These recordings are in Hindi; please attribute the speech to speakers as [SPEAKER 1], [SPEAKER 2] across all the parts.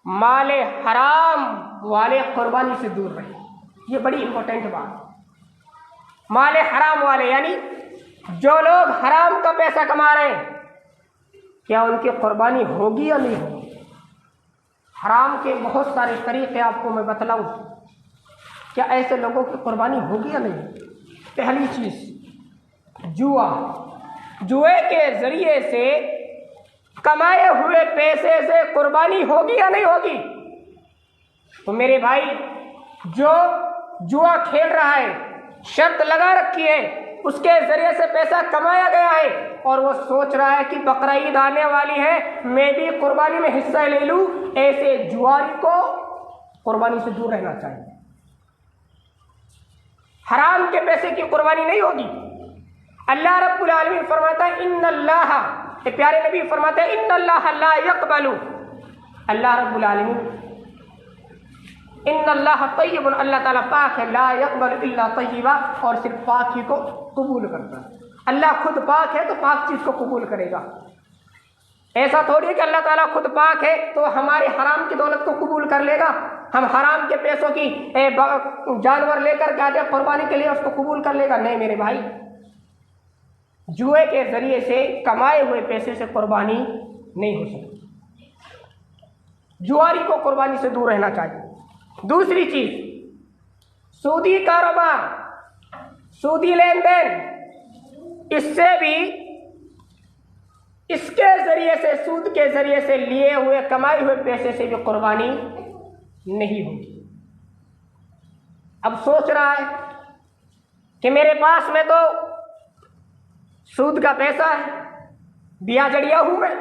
[SPEAKER 1] माल हराम वाले कुर्बानी से दूर रहें। ये बड़ी इंपॉर्टेंट बात है। माल हराम वाले यानी जो लोग हराम का पैसा कमा रहे हैं, क्या उनकी कुर्बानी होगी या नहीं होगी? हराम के बहुत सारे तरीके आपको मैं बतलाऊं, क्या ऐसे लोगों की कुर्बानी होगी या नहीं? पहली चीज जुआ। जुए के जरिए से कमाए हुए पैसे से कुर्बानी होगी या नहीं होगी? तो मेरे भाई, जो जुआ खेल रहा है, शर्त लगा रखी है, उसके जरिए से पैसा कमाया गया है और वो सोच रहा है कि बकरा ईद आने वाली है, मैं भी कुर्बानी में हिस्सा ले लूं, ऐसे जुआरी को कुर्बानी से दूर रहना चाहिए। हराम के पैसे की कुर्बानी नहीं होगी। अल्लाह रब्बुल आलमीन फरमाता है इन्नल्लाह, प्यारे नबी फरमाते हैं इन्नल्लाह ला यक़बलु, अल्लाह रब्बुल आलमीन इन्नल्लाह तय्यबुन, अल्लाह ताला पाक है, ला यक़बलु इल्ला तय्यबा, और सिर्फ पाक ही को कबूल करता है। अल्लाह खुद पाक है तो पाक चीज़ को कबूल करेगा। ऐसा थोड़ी है कि अल्लाह ताला खुद पाक है तो हमारे हराम की दौलत को कबूल कर लेगा। हम हराम के पैसों की जानवर लेकर जाते कुर्बानी के लिए, उसको कबूल कर लेगा? नहीं मेरे भाई, जुए के जरिए से कमाए हुए पैसे से कुर्बानी नहीं हो सकती। जुआरी को कुर्बानी से दूर रहना चाहिए। दूसरी चीज, सूदी कारोबार, सूदी लेन देन, इससे भी, इसके जरिए से, सूद के जरिए से लिए हुए कमाए हुए पैसे से भी कुर्बानी नहीं होगी। अब सोच रहा है कि मेरे पास में तो सूद का पैसा है, दिया जड़िया हूं मैं,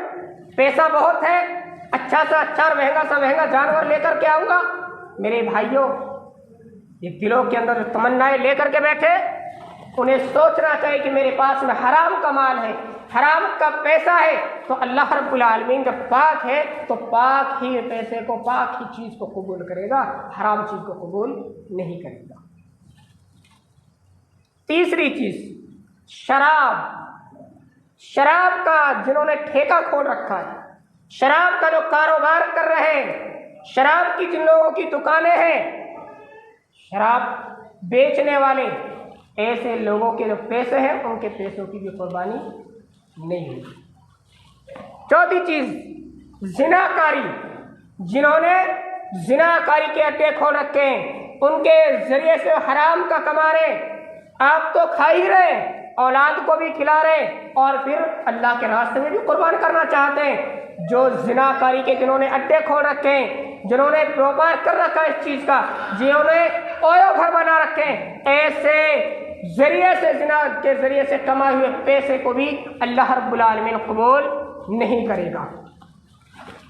[SPEAKER 1] पैसा बहुत है, अच्छा सा अच्छा और महंगा सा महंगा जानवर लेकर के आऊंगा। मेरे भाइयों, ये दिलों के अंदर जो तमन्नाएं लेकर के बैठे, उन्हें सोचना चाहिए कि मेरे पास में हराम का माल है, हराम का पैसा है, तो अल्लाह रब्बुल आलमीन जब पाक है तो पाक ही पैसे को, पाक ही चीज को कबूल करेगा, हराम चीज को कबूल नहीं करेगा। तीसरी चीज, शराब। शराब का जिन्होंने ठेका खोल रखा है, शराब का जो कारोबार कर रहे हैं, शराब की जिन लोगों की दुकानें हैं, शराब बेचने वाले, ऐसे लोगों के जो पैसे हैं उनके पैसों की भी कुर्बानी नहीं होगी। चौथी चीज, जिनाकारी। जिन्होंने जिनाकारी के अड्डे खोल रखे हैं, उनके जरिए से हराम का कमा रहे, आप तो खा ही रहे, औलाद को भी खिला रहे और फिर अल्लाह के रास्ते में भी कुर्बान करना चाहते हैं। जो जिनाकारी के जिन्होंने अड्डे खोल रखे हैं, जिन्होंने व्यापार कर रखा है इस चीज का, जिन्होंने ओयो घर बना रखे हैं, ऐसे जरिए से, जिना के जरिए से कमाए हुए पैसे को भी अल्लाह रब्बुल आलमीन कबूल नहीं करेगा।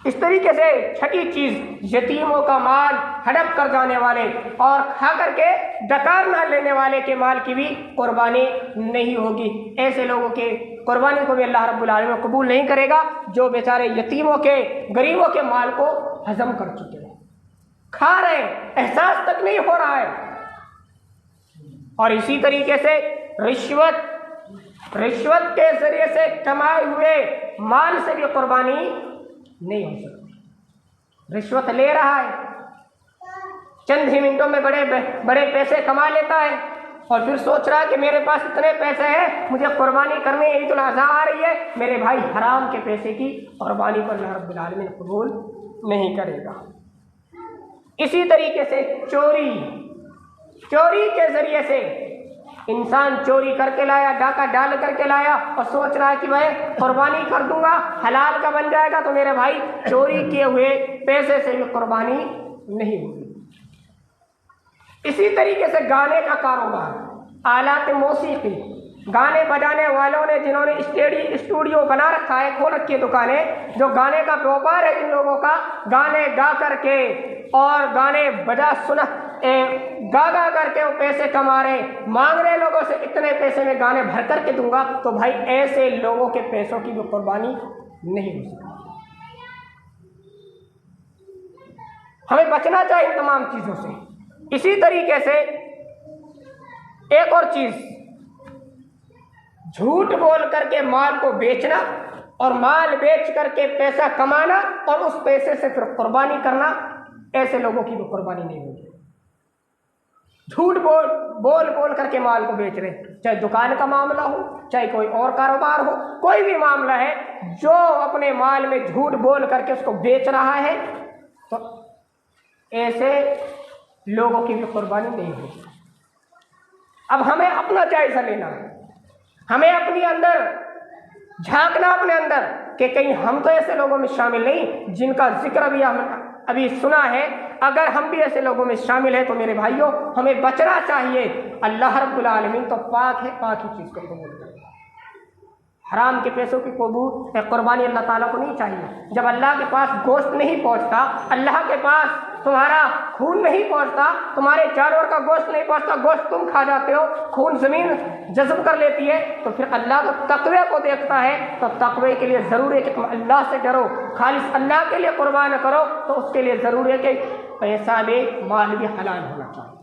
[SPEAKER 1] इस तरीके से छठी चीज, यतीमों का माल हड़प कर जाने वाले और खा करके डकार न लेने वाले के माल की भी कुर्बानी नहीं होगी। ऐसे लोगों के कुर्बानी को भी अल्लाह रब्बुल आलमीन कबूल नहीं करेगा, जो बेचारे यतीमों के, गरीबों के माल को हजम कर चुके हैं, खा रहे, एहसास तक नहीं हो रहा है। और इसी तरीके से रिश्वत के जरिए से कमाए हुए माल से भी कुर्बानी नहीं हो सकती। रिश्वत ले रहा है, चंद ही मिनटों में बड़े बड़े पैसे कमा लेता है और फिर सोच रहा है कि मेरे पास इतने पैसे हैं, मुझे कुर्बानी करनी है, ईद उल अज़हा आ रही है। मेरे भाई, हराम के पैसे की कुर्बानी पर अल्लाह रब्बुल आलमीन कबूल नहीं करेगा। इसी तरीके से चोरी के जरिए से इंसान चोरी करके लाया, डाका डाल करके लाया और सोच रहा है कि मैं कुर्बानी कर दूंगा, हलाल का बन जाएगा, तो मेरे भाई चोरी किए हुए पैसे से भी कुर्बानी नहीं होगी। इसी तरीके से गाने का कारोबार, आलात मौसीकी, गाने बजाने वालों ने, जिन्होंने स्टूडियो बना रखा है, खोल रखी है दुकानें, जो गाने का व्यापार है जिन लोगों का, गाने गा करके और गाने बजा सुना गा करके वो पैसे कमा रहे, मांग रहे लोगों से इतने पैसे में गाने भर करके दूंगा, तो भाई ऐसे लोगों के पैसों की भी कुर्बानी नहीं हो सकती। हमें बचना चाहिए इन तमाम चीजों से। इसी तरीके से एक और चीज, झूठ बोल करके माल को बेचना और माल बेच करके पैसा कमाना और उस पैसे से फिर कुर्बानी करना, ऐसे लोगों की भी कुर्बानी नहीं होगी। झूठ बोल बोल बोल करके माल को बेच रहे, चाहे दुकान का मामला हो, चाहे कोई और कारोबार हो, कोई भी मामला है, जो अपने माल में झूठ बोल करके उसको बेच रहा है, तो ऐसे लोगों की भी कुर्बानी नहीं होगी। अब हमें अपना जायजा लेना है, हमें अपने अंदर झांकना, अपने अंदर कि कहीं हम तो ऐसे लोगों में शामिल नहीं जिनका जिक्र भी हमने अभी सुना है। अगर हम भी ऐसे लोगों में शामिल हैं तो मेरे भाइयों हमें बचना चाहिए। अल्लाह रब्बुल आलमीन तो पाक है, पाक ही चीज़ को कबूल करेगा। हराम के पैसों की कुर्बानी अल्लाह ताला को नहीं चाहिए। जब अल्लाह के पास गोश्त नहीं पहुंचता, अल्लाह के पास तुम्हारा खून नहीं पहुंचता, तुम्हारे जानवर का गोश्त नहीं पहुंचता, गोश्त तुम खा जाते हो, खून ज़मीन जज़ब कर लेती है, तो फिर अल्लाह तो तक़वे को देखता है। तो तक़वे के लिए ज़रूरी है कि तुम अल्लाह से डरो, खालिस अल्लाह के लिए कुर्बान करो। तो उसके लिए ज़रूरी है कि पैसा भी, माल भी हलाल होना चाहिए।